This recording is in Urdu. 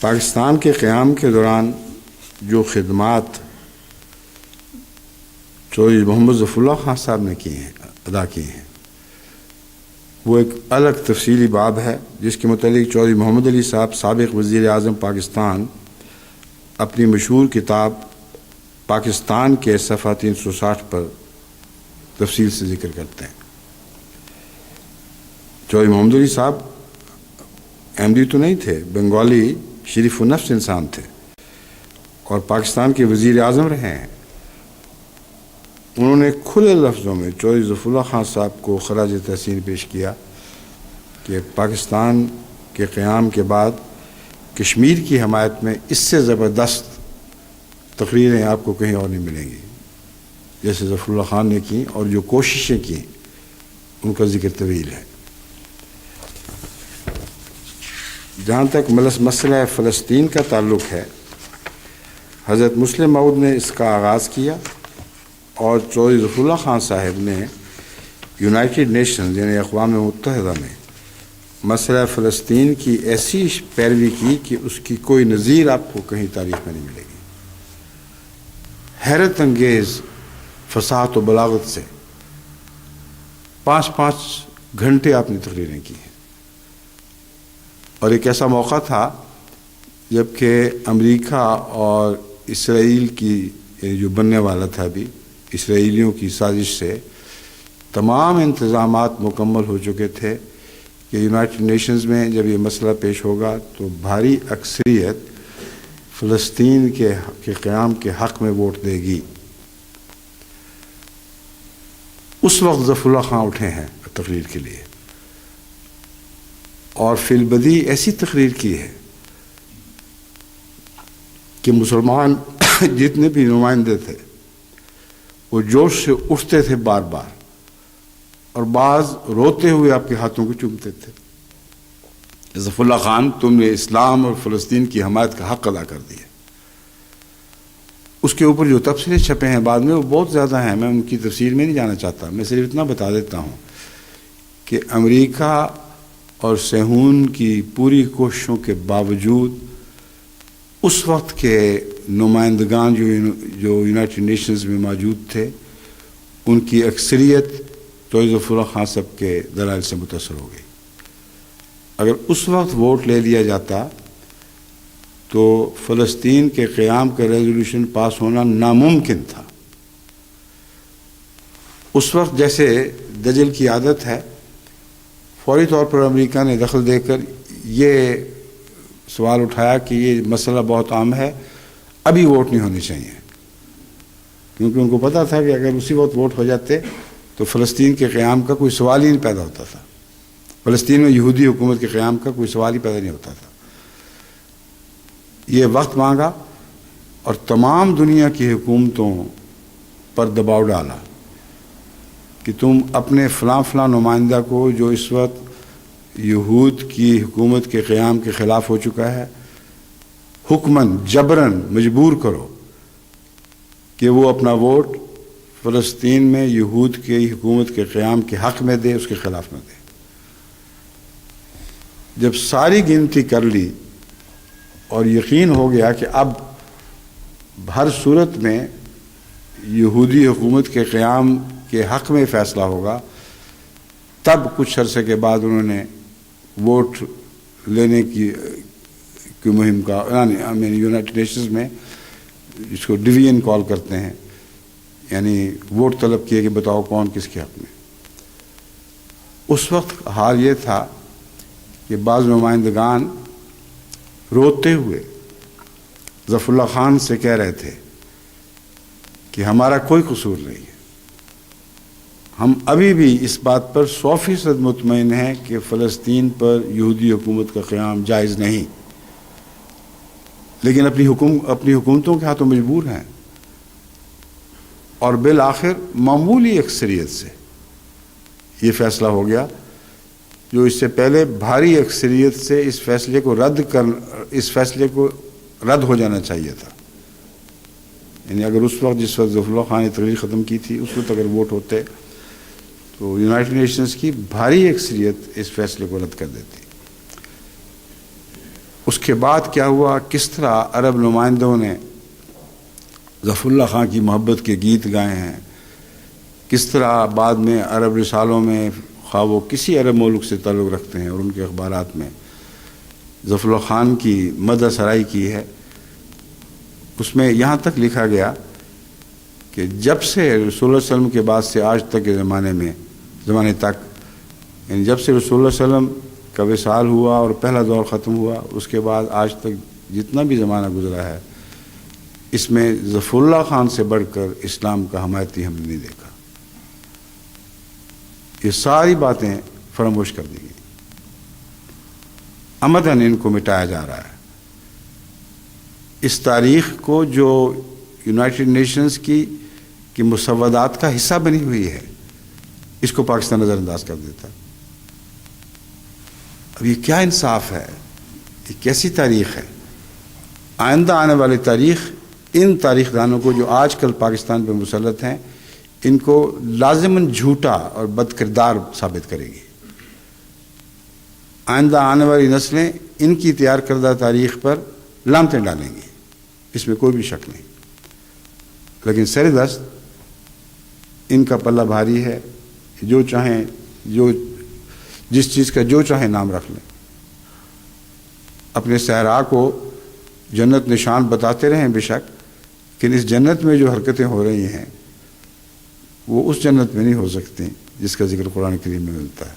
پاکستان کے قیام کے دوران جو خدمات چودھری محمد ظفر اللہ خان صاحب نے ادا کی ہیں، وہ ایک الگ تفصیلی باب ہے، جس کے متعلق چودھری محمد علی صاحب سابق وزیر اعظم پاکستان اپنی مشہور کتاب پاکستان کے صفحہ 360 پر تفصیل سے ذکر کرتے ہیں۔ چودھری محمد علی صاحب احمدی تو نہیں تھے، بنگالی شریف النفس انسان تھے اور پاکستان کے وزیر اعظم رہے ہیں۔ انہوں نے کھلے لفظوں میں چودھری ظفر اللہ خان صاحب کو خراج تحسین پیش کیا کہ پاکستان کے قیام کے بعد کشمیر کی حمایت میں اس سے زبردست تقریریں آپ کو کہیں اور نہیں ملیں گی جیسے ظفر اللہ خان نے کی، اور جو کوششیں کی ان کا ذکر طویل ہے۔ جہاں تک مسئلہ فلسطین کا تعلق ہے، حضرت مسلم موعود نے اس کا آغاز کیا اور چودھری ظفر اللہ خان صاحب نے یونائٹڈ نیشنز یعنی اقوام متحدہ میں مسئلہ فلسطین کی ایسی پیروی کی کہ اس کی کوئی نظیر آپ کو کہیں تاریخ میں نہیں ملے گی۔ حیرت انگیز فصاحت و بلاغت سے 5 گھنٹے آپ نے تقریریں کی ہیں، اور ایک ایسا موقع تھا جب کہ امریکہ اور اسرائیل کی جو بننے والا تھا ابھی اسرائیلیوں کی سازش سے تمام انتظامات مکمل ہو چکے تھے کہ یونائٹڈ نیشنز میں جب یہ مسئلہ پیش ہوگا تو بھاری اکثریت فلسطین کے قیام کے حق میں ووٹ دے گی۔ اس وقت ظفر اللہ خان اٹھے ہیں تقریر کے لیے، اور فی البدی ایسی تقریر کی ہے کہ مسلمان جتنے بھی نمائندے تھے وہ جوش سے اٹھتے تھے بار بار، اور بعض روتے ہوئے آپ کے ہاتھوں کو چومتے تھے۔ ظفر اللہ خان، تم نے اسلام اور فلسطین کی حمایت کا حق ادا کر دیا۔ اس کے اوپر جو تبصرے چھپے ہیں بعد میں وہ بہت زیادہ ہیں، میں ان کی تفصیل میں نہیں جانا چاہتا، میں صرف اتنا بتا دیتا ہوں کہ امریکہ اور صہیون کی پوری کوششوں کے باوجود اس وقت کے نمائندگان جو یونائٹڈ نیشنز میں موجود تھے ان کی اکثریت چودھری ظفر اللہ خان صاحب کے دلائل سے متاثر ہو گئی۔ اگر اس وقت ووٹ لے لیا جاتا تو فلسطین کے قیام کا ریزولوشن پاس ہونا ناممکن تھا۔ اس وقت جیسے دجل کی عادت ہے، فوری طور پر امریکہ نے دخل دے کر یہ سوال اٹھایا کہ یہ مسئلہ بہت عام ہے، ابھی ووٹ نہیں ہونے چاہیے، کیونکہ ان کو پتا تھا کہ اگر اسی وقت ووٹ ہو جاتے تو فلسطین کے قیام کا کوئی سوال ہی نہیں پیدا ہوتا تھا، فلسطین میں یہودی حکومت کے قیام کا کوئی سوال ہی پیدا نہیں ہوتا تھا۔ یہ وقت مانگا اور تمام دنیا کی حکومتوں پر دباؤ ڈالا کہ تم اپنے فلاں نمائندہ کو جو اس وقت یہود کی حکومت کے قیام کے خلاف ہو چکا ہے، حکماً جبراً مجبور کرو کہ وہ اپنا ووٹ فلسطین میں یہود کی حکومت کے قیام کے حق میں دے، اس کے خلاف نہ دے۔ جب ساری گنتی کر لی اور یقین ہو گیا کہ اب ہر صورت میں یہودی حکومت کے قیام کے حق میں فیصلہ ہوگا، تب کچھ عرصے کے بعد انہوں نے ووٹ لینے کی مہم کا یونائٹڈ نیشنز میں جس کو ڈویژن کال کرتے ہیں، یعنی ووٹ طلب کیے کہ بتاؤ کون کس کے حق میں۔ اس وقت حال یہ تھا کہ بعض نمائندگان روتے ہوئے ظفر اللہ خان سے کہہ رہے تھے کہ ہمارا کوئی قصور نہیں ہے، ہم ابھی بھی اس بات پر 100% مطمئن ہیں کہ فلسطین پر یہودی حکومت کا قیام جائز نہیں، لیکن اپنی حکومتوں کے ہاتھوں مجبور ہیں۔ اور بالآخر معمولی اکثریت سے یہ فیصلہ ہو گیا، جو اس سے پہلے بھاری اکثریت سے اس فیصلے کو رد ہو جانا چاہیے تھا۔ یعنی اگر اس وقت جس وقت ظفر اللہ خان نے تقریر ختم کی تھی اس وقت اگر ووٹ ہوتے تو یونائٹڈ نیشنز کی بھاری اکثریت اس فیصلے کو رد کر دیتی۔ اس کے بعد کیا ہوا، کس طرح عرب نمائندوں نے ظفر اللہ خان کی محبت کے گیت گائے ہیں، کس طرح بعد میں عرب رسالوں میں، خواہ وہ کسی عرب ملک سے تعلق رکھتے ہیں، اور ان کے اخبارات میں ظفر اللہ خان کی مدح سرائی کی ہے۔ اس میں یہاں تک لکھا گیا کہ جب سے رسول اللہ صلی اللہ علیہ وسلم کے بعد سے آج تک کے زمانے تک، یعنی جب سے رسول اللہ صلی اللہ علیہ وسلم کا وصال ہوا اور پہلا دور ختم ہوا، اس کے بعد آج تک جتنا بھی زمانہ گزرا ہے، اس میں ظفر اللہ خان سے بڑھ کر اسلام کا حمایتی ہم نے نہیں دیکھا۔ یہ ساری باتیں فراموش کر دی گئی، عمدن ان کو مٹایا جا رہا ہے۔ اس تاریخ کو جو یونائٹڈ نیشنز کی مسودات کا حصہ بنی ہوئی ہے، اس کو پاکستان نظر انداز کر دیتا۔ اب یہ کیا انصاف ہے، یہ کیسی تاریخ ہے؟ آئندہ آنے والی تاریخ ان تاریخ دانوں کو جو آج کل پاکستان پہ مسلط ہیں، ان کو لازماً جھوٹا اور بد کردار ثابت کرے گی۔ آئندہ آنے والی نسلیں ان کی تیار کردہ تاریخ پر لعنتیں ڈالیں گی، اس میں کوئی بھی شک نہیں۔ لیکن سر دست ان کا پلہ بھاری ہے، جو چاہیں، جس چیز کا جو چاہیں نام رکھ لیں، اپنے صحرا کو جنت نشان بتاتے رہیں بے شک، لیکن اس جنت میں جو حرکتیں ہو رہی ہیں وہ اس جنت میں نہیں ہو سکتی جس کا ذکر قرآن کریم میں ملتا ہے۔